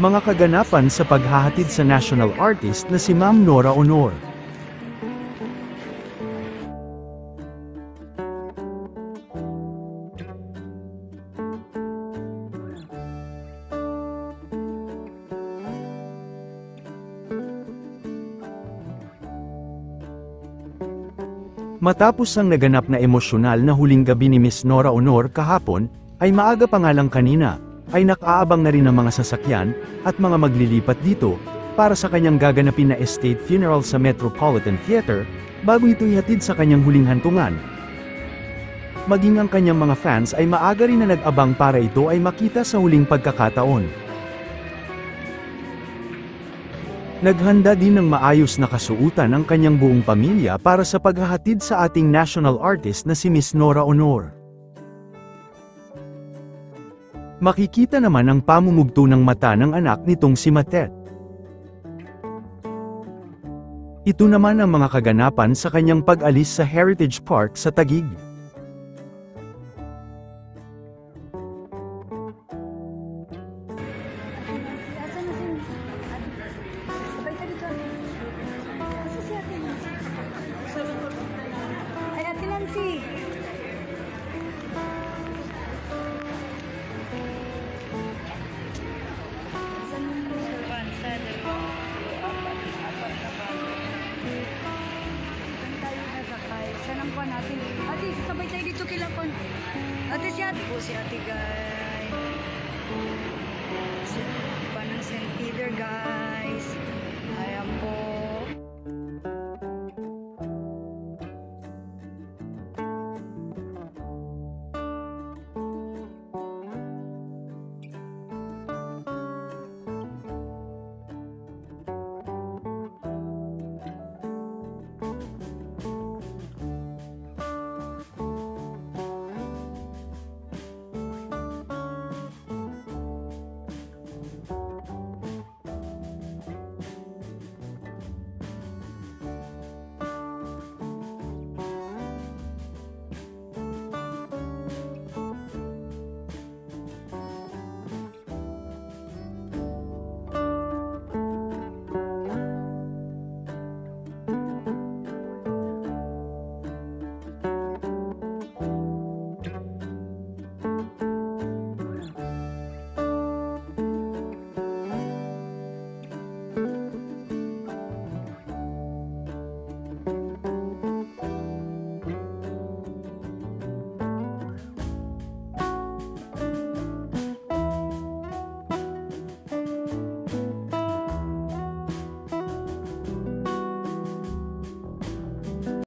Mga kaganapan sa paghahatid sa national artist na si Ma'am Nora Honor. Matapos ang naganap na emosyonal na huling gabi ni Miss Nora Honor kahapon, ay maaga pa nga lang kanina, ay nakaabang na rin ang mga sasakyan, at mga maglilipat dito, para sa kanyang gaganapin na estate funeral sa Metropolitan Theater, bago ito ihatid sa kanyang huling hantungan. Maging ang kanyang mga fans ay maaga rin na nag-abang para ito ay makita sa huling pagkakataon. Naghanda din ng maayos na kasuutan ang kanyang buong pamilya para sa paghahatid sa ating national artist na si Miss Nora Honor. Makikita naman ang pamumugto ng mata ng anak nitong si Matet. Ito naman ang mga kaganapan sa kanyang pag-alis sa Heritage Park sa Taguig. Ay, Ate Nancy! Saan ang kuha natin? Ate, sabay tayo dito kila Pon. Ate, si Ate po, si Ate guys. Panang St. Peter guys.